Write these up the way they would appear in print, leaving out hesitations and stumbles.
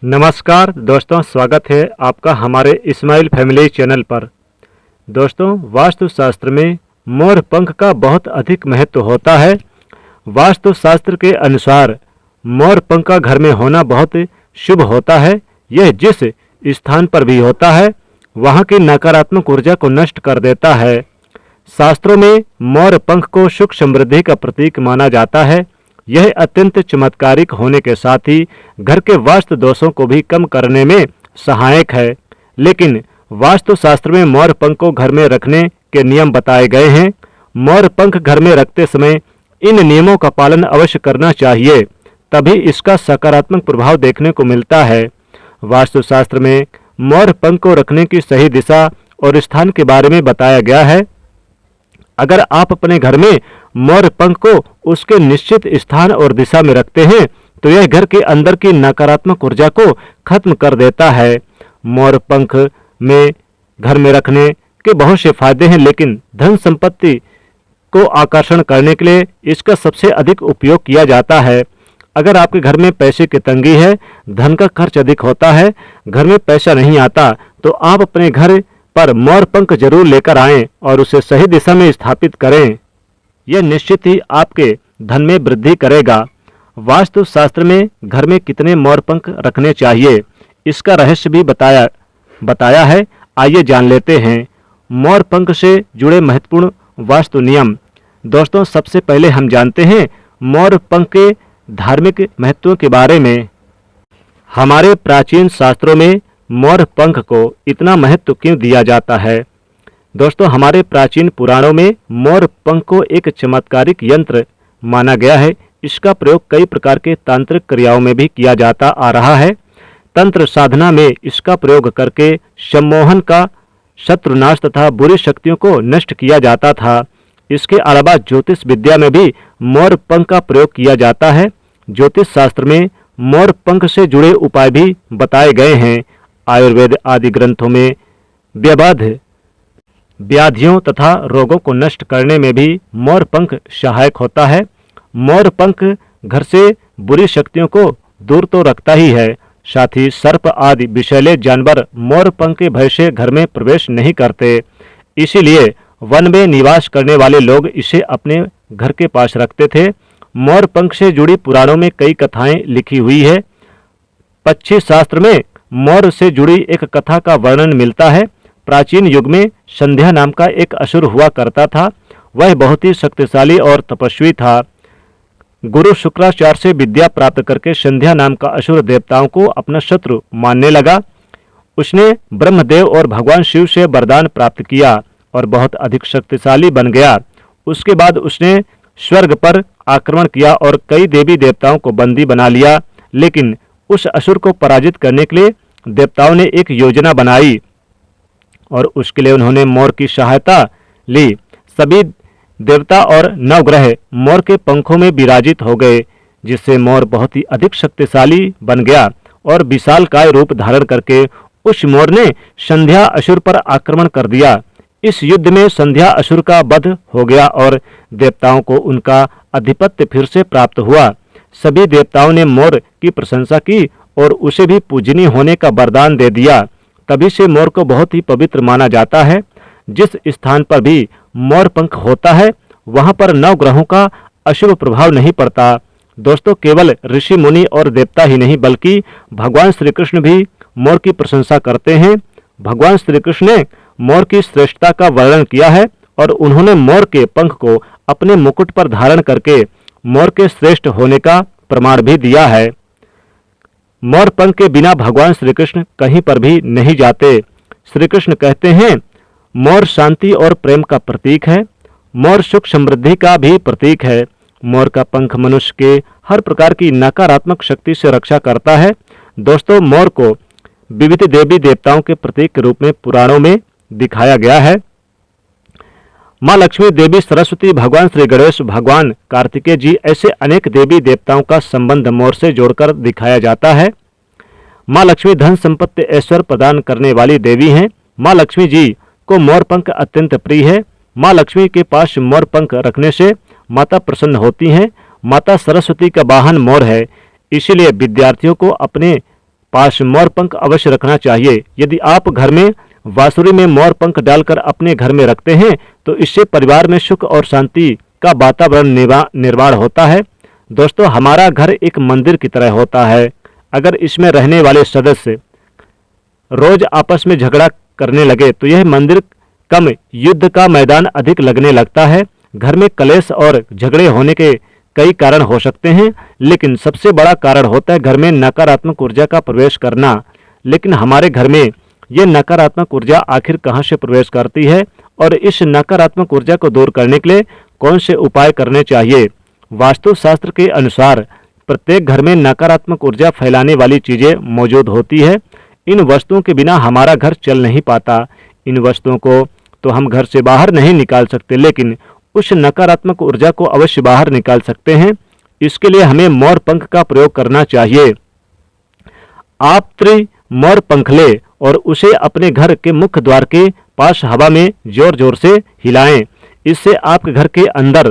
नमस्कार दोस्तों, स्वागत है आपका हमारे इस्माइल फैमिली चैनल पर। दोस्तों, वास्तुशास्त्र में मोर पंख का बहुत अधिक महत्व होता है। वास्तुशास्त्र के अनुसार मोर पंख का घर में होना बहुत शुभ होता है। यह जिस स्थान पर भी होता है वहाँ की नकारात्मक ऊर्जा को नष्ट कर देता है। शास्त्रों में मोर पंख को सुख समृद्धि का प्रतीक माना जाता है। यह अत्यंत चमत्कारिक होने के साथ ही घर के वास्तु दोषों को भी कम करने में सहायक है। लेकिन वास्तुशास्त्र में मोर पंख को घर में रखने के नियम बताए गए हैं। मोर पंख घर में रखते समय इन नियमों का पालन अवश्य करना चाहिए, तभी इसका सकारात्मक प्रभाव देखने को मिलता है। वास्तुशास्त्र में मोर पंख को रखने की सही दिशा और स्थान के बारे में बताया गया है। अगर आप अपने घर में मोर पंख को उसके निश्चित स्थान और दिशा में रखते हैं तो यह घर के अंदर की नकारात्मक ऊर्जा को खत्म कर देता है। मोर पंख में घर में रखने के बहुत से फायदे हैं, लेकिन धन संपत्ति को आकर्षण करने के लिए इसका सबसे अधिक उपयोग किया जाता है। अगर आपके घर में पैसे की तंगी है, धन का खर्च अधिक होता है, घर में पैसा नहीं आता, तो आप अपने घर पर मोर पंख जरूर लेकर आएं और उसे सही दिशा में स्थापित करें। यह निश्चित ही आपके धन में वृद्धि करेगा। वास्तुशास्त्र में घर में कितने मोर पंख रखने चाहिए, इसका रहस्य भी बताया है। आइए जान लेते हैं मोर पंख से जुड़े महत्वपूर्ण वास्तु नियम। दोस्तों, सबसे पहले हम जानते हैं मोर पंख के धार्मिक महत्व के बारे में। हमारे प्राचीन शास्त्रों में मोर पंख को इतना महत्व क्यों दिया जाता है? दोस्तों, हमारे प्राचीन पुराणों में मोर पंख को एक चमत्कारिक यंत्र माना गया है। इसका प्रयोग कई प्रकार के तांत्रिक क्रियाओं में भी किया जाता आ रहा है। तंत्र साधना में इसका प्रयोग करके सम्मोहन का शत्रुनाश तथा बुरी शक्तियों को नष्ट किया जाता था। इसके अलावा ज्योतिष विद्या में भी मोर पंख का प्रयोग किया जाता है। ज्योतिष शास्त्र में मोर पंख से जुड़े उपाय भी बताए गए हैं। आयुर्वेद आदि ग्रंथों में व्याधियों तथा रोगों को नष्ट करने में भी मोर पंख सहायक होता है। मोर पंख घर से बुरी शक्तियों को दूर तो रखता ही है, साथ ही सर्प आदि विषैले जानवर मोर पंख के भय से घर में प्रवेश नहीं करते। इसीलिए वन में निवास करने वाले लोग इसे अपने घर के पास रखते थे। मोर पंख से जुड़ी पुराणों में कई कथाएं लिखी हुई है। पक्षी शास्त्र में मोर से जुड़ी एक कथा का वर्णन मिलता है। प्राचीन युग में संध्या नाम का एक असुर हुआ करता था। वह बहुत ही शक्तिशाली और तपस्वी था। गुरु शुक्राचार्य से विद्या प्राप्त करके संध्या नाम का असुर देवताओं को अपना शत्रु मानने लगा। उसने ब्रह्मदेव और भगवान शिव से वरदान प्राप्त किया और बहुत अधिक शक्तिशाली बन गया। उसके बाद उसने स्वर्ग पर आक्रमण किया और कई देवी देवताओं को बंदी बना लिया। लेकिन उस असुर को पराजित करने के लिए देवताओं ने एक योजना बनाई और उसके लिए उन्होंने मोर की सहायता ली। सभी देवता और नवग्रह मोर के पंखों में विराजित हो गए, जिससे मोर बहुत ही अधिक शक्तिशाली बन गया और विशालकाय रूप धारण करके उस मोर ने संध्या असुर पर आक्रमण कर दिया। इस युद्ध में संध्या असुर का वध हो गया और देवताओं को उनका आधिपत्य फिर से प्राप्त हुआ। सभी देवताओं ने मोर की प्रशंसा की और उसे भी पूजनीय होने का वरदान दे दिया। तभी से मोर को बहुत ही पवित्र माना जाता है। जिस स्थान पर भी मोर पंख होता है वहां पर नवग्रहों का अशुभ प्रभाव नहीं पड़ता। दोस्तों, केवल ऋषि मुनि और देवता ही नहीं बल्कि भगवान श्री कृष्ण भी मोर की प्रशंसा करते हैं। भगवान श्री कृष्ण ने मोर की श्रेष्ठता का वर्णन किया है और उन्होंने मोर के पंख को अपने मुकुट पर धारण करके मोर के श्रेष्ठ होने का प्रमाण भी दिया है। मोर पंख के बिना भगवान श्री कृष्ण कहीं पर भी नहीं जाते। श्री कृष्ण कहते हैं, मोर शांति और प्रेम का प्रतीक है। मोर सुख समृद्धि का भी प्रतीक है। मोर का पंख मनुष्य के हर प्रकार की नकारात्मक शक्ति से रक्षा करता है। दोस्तों, मोर को विविध देवी देवताओं के प्रतीक के रूप में पुराणों में दिखाया गया है। माँ लक्ष्मी, देवी सरस्वती, भगवान श्री गणेश, भगवान कार्तिकेय जी, ऐसे अनेक देवी देवताओं का संबंध मोर से जोड़कर दिखाया जाता है। माँ लक्ष्मी धन संपत्ति ऐश्वर्य प्रदान करने वाली देवी हैं। माँ लक्ष्मी जी को मोर पंख अत्यंत प्रिय है। माँ लक्ष्मी के पास मोर पंख रखने से माता प्रसन्न होती हैं। माता सरस्वती का वाहन मोर है, इसीलिए विद्यार्थियों को अपने पास मोर पंख अवश्य रखना चाहिए। यदि आप घर में वासुरी में मोर पंख डालकर अपने घर में रखते हैं तो इससे परिवार में सुख और शांति का वातावरण निर्माण होता है। दोस्तों, हमारा घर एक मंदिर की तरह होता है। अगर इसमें रहने वाले सदस्य रोज आपस में झगड़ा करने लगे तो यह मंदिर कम, युद्ध का मैदान अधिक लगने लगता है। घर में कलेश और झगड़े होने के कई कारण हो सकते हैं, लेकिन सबसे बड़ा कारण होता है घर में नकारात्मक ऊर्जा का प्रवेश करना। लेकिन हमारे घर में ये नकारात्मक ऊर्जा आखिर कहाँ से प्रवेश करती है और इस नकारात्मक ऊर्जा को दूर करने के लिए कौन से उपाय करने चाहिए? वास्तुशास्त्र के अनुसार प्रत्येक घर में नकारात्मक ऊर्जा फैलाने वाली चीजें मौजूद होती है। इन वस्तुओं के बिना हमारा घर चल नहीं पाता। इन वस्तुओं को तो हम घर से बाहर नहीं निकाल सकते, लेकिन उस नकारात्मक ऊर्जा को अवश्य बाहर निकाल सकते हैं। इसके लिए हमें मोर पंख का प्रयोग करना चाहिए। आप मोर पंख ले और उसे अपने घर के मुख्य द्वार के पास हवा में जोर जोर से हिलाएं। इससे आपके घर के अंदर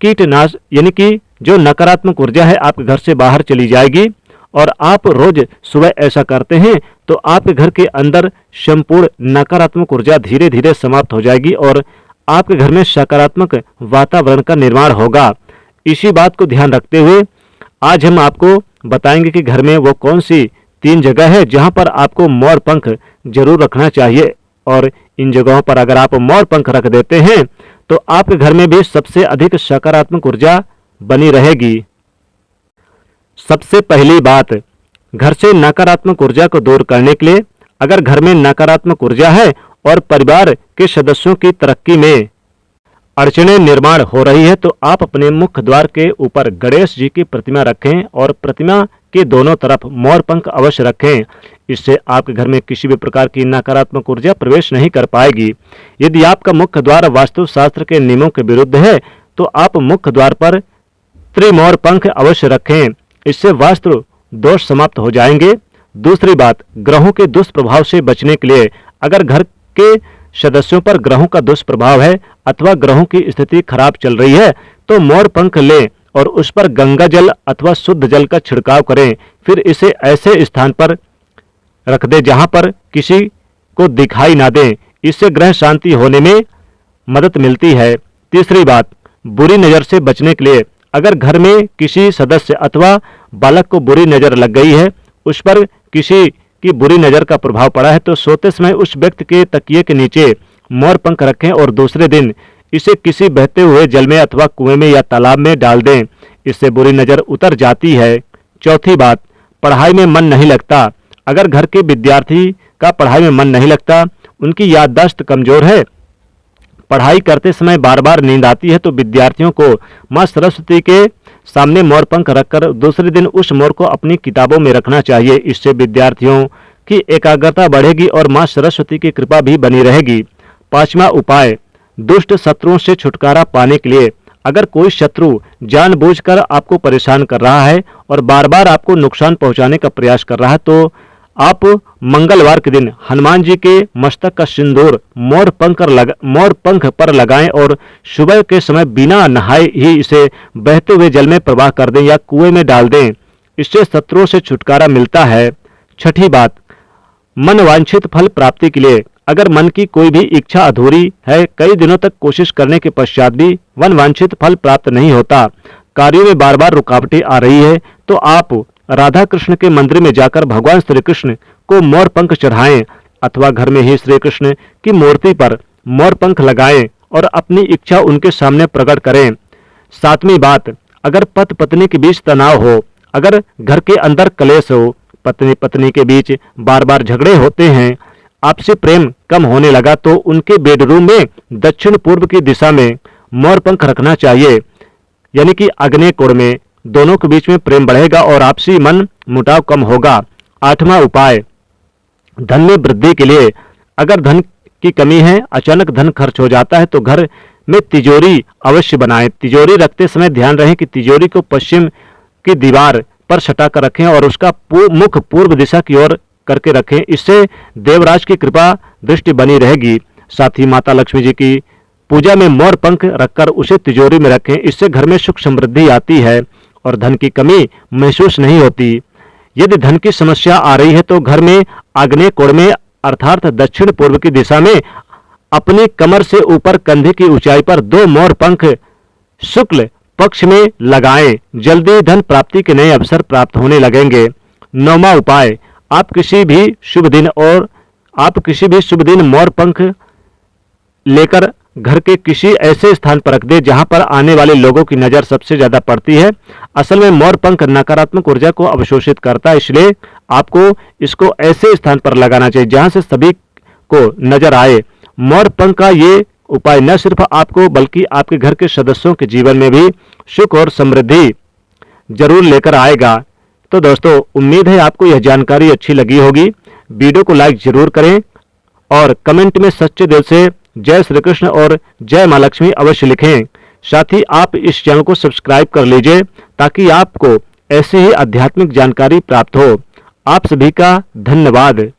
कीटनाश यानी कि जो नकारात्मक ऊर्जा है आपके घर से बाहर चली जाएगी। और आप रोज सुबह ऐसा करते हैं तो आपके घर के अंदर संपूर्ण नकारात्मक ऊर्जा धीरे धीरे समाप्त हो जाएगी और आपके घर में सकारात्मक वातावरण का निर्माण होगा। इसी बात को ध्यान रखते हुए आज हम आपको बताएंगे कि घर में वो कौन सी 3 जगह है जहां पर आपको मोर पंख जरूर रखना चाहिए। और इन जगहों पर अगर आप मोर पंख रख देते हैं तो आपके घर में भी सबसे अधिक सकारात्मक ऊर्जा बनी रहेगी। सबसे पहली बात, घर से नकारात्मक ऊर्जा को दूर करने के लिए अगर घर में नकारात्मक ऊर्जा है और परिवार के सदस्यों की तरक्की में अड़चनें निर्माण हो रही है तो आप अपने मुख्य द्वार के ऊपर गणेश जी की प्रतिमा रखें और प्रतिमा के दोनों तरफ मोर पंख अवश्य रखें। इससे आपके घर में किसी भी प्रकार की नकारात्मक ऊर्जा प्रवेश नहीं कर पाएगी। यदि आपका मुख्य द्वार वास्तुशास्त्र के नियमों के विरुद्ध है तो आप मुख्य द्वार पर त्रिमोर पंख अवश्य रखें। इससे वास्तु दोष समाप्त हो जाएंगे। दूसरी बात, ग्रहों के दुष्प्रभाव से बचने के लिए अगर घर के सदस्यों पर ग्रहों का दुष्प्रभाव है अथवा ग्रहों की स्थिति खराब चल रही है तो मोर पंख लें और उस पर गंगा जल अथवा शुद्ध जल का छिड़काव करें। फिर इसे ऐसे स्थान पर रख दें जहां पर किसी को दिखाई ना दें। इससे ग्रह शांति होने में मदद मिलती है। तीसरी बात, बुरी नजर से बचने के लिए अगर घर में किसी सदस्य अथवा बालक को बुरी नजर लग गई है, उस पर किसी की बुरी नजर का प्रभाव पड़ा है तो सोते समय उस व्यक्ति के तकिए के नीचे मोर पंख रखें और दूसरे दिन इसे किसी बहते हुए जल में अथवा कुएं में या तालाब में डाल दें। इससे बुरी नजर उतर जाती है। चौथी बात, पढ़ाई में मन नहीं लगता। अगर घर के विद्यार्थी का पढ़ाई में मन नहीं लगता, उनकी याददाश्त कमजोर है, पढ़ाई करते समय बार बार नींद आती है तो विद्यार्थियों को मां सरस्वती के सामने मोर पंख रखकर दूसरे दिन उस मोर को अपनी किताबों में रखना चाहिए। इससे विद्यार्थियों की एकाग्रता बढ़ेगी और मां सरस्वती की कृपा भी बनी रहेगी। 5वां उपाय, दुष्ट शत्रुओं से छुटकारा पाने के लिए अगर कोई शत्रु जानबूझकर आपको परेशान कर रहा है और बार बार आपको नुकसान पहुंचाने का प्रयास कर रहा है तो आप मंगलवार के दिन हनुमान जी के मस्तक का सिंदूर मोर पंख पर लगाएं और सुबह के समय बिना नहाए ही इसे बहते हुए जल में प्रवाह कर दें या कुएं में डाल दें। इससे शत्रुओं से छुटकारा मिलता है। छठी बात, मन वांछित फल प्राप्ति के लिए अगर मन की कोई भी इच्छा अधूरी है, कई दिनों तक कोशिश करने के पश्चात भी मन वांछित फल प्राप्त नहीं होता, कार्यों में बार बार रुकावटें आ रही है तो आप राधा कृष्ण के मंदिर में जाकर भगवान श्री कृष्ण को मोर पंख चढ़ाएं अथवा घर में ही श्री कृष्ण की मूर्ति पर मोर पंख लगाएं और अपनी इच्छा उनके सामने प्रकट करें। 7वीं बात, अगर पति पत्नी के बीच तनाव हो, अगर घर के अंदर कलेश हो, पत्नी पत्नी के बीच बार बार झगड़े होते हैं, आपसी प्रेम कम होने लगा तो उनके बेडरूम में दक्षिण पूर्व की दिशा में मोर पंख रखना चाहिए, यानी कि आग्नेय कोण में। दोनों के बीच में प्रेम बढ़ेगा और आपसी मन मुटाव कम होगा। 8वां उपाय, धन में वृद्धि के लिए अगर धन की कमी है, अचानक धन खर्च हो जाता है तो घर में तिजोरी अवश्य बनाएं। तिजोरी रखते समय ध्यान रहे कि तिजोरी को पश्चिम की दीवार पर सटा कर रखें और उसका मुख पूर्व दिशा की ओर करके रखें। इससे देवराज की कृपा दृष्टि बनी रहेगी। साथ ही माता लक्ष्मी जी की पूजा में मोर पंख रखकर उसे तिजोरी में रखें। इससे घर में सुख समृद्धि आती है और धन की कमी महसूस नहीं होती। यदि धन की समस्या आ रही है तो घर में आग्नेय कोण में अर्थात दक्षिण पूर्व की दिशा में अपनी कमर से ऊपर कंधे की ऊंचाई पर 2 मोर पंख शुक्ल पक्ष में लगाएं। जल्दी धन प्राप्ति के नए अवसर प्राप्त होने लगेंगे। 9वां उपाय, आप किसी भी शुभ दिन मोर पंख लेकर घर के किसी ऐसे स्थान पर रख दे जहां पर आने वाले लोगों की नजर सबसे ज्यादा पड़ती है। असल में मोर पंख नकारात्मक ऊर्जा को अवशोषित करता है, इसलिए आपको इसको ऐसे स्थान पर लगाना चाहिए जहां से सभी को नजर आए। मोर पंख का ये उपाय न सिर्फ आपको बल्कि आपके घर के सदस्यों के जीवन में भी सुख और समृद्धि जरूर लेकर आएगा। तो दोस्तों, उम्मीद है आपको यह जानकारी अच्छी लगी होगी। वीडियो को लाइक जरूर करें और कमेंट में सच्चे दिल से जय श्री कृष्ण और जय मां लक्ष्मी अवश्य लिखें। साथ ही आप इस चैनल को सब्सक्राइब कर लीजिए ताकि आपको ऐसे ही आध्यात्मिक जानकारी प्राप्त हो। आप सभी का धन्यवाद।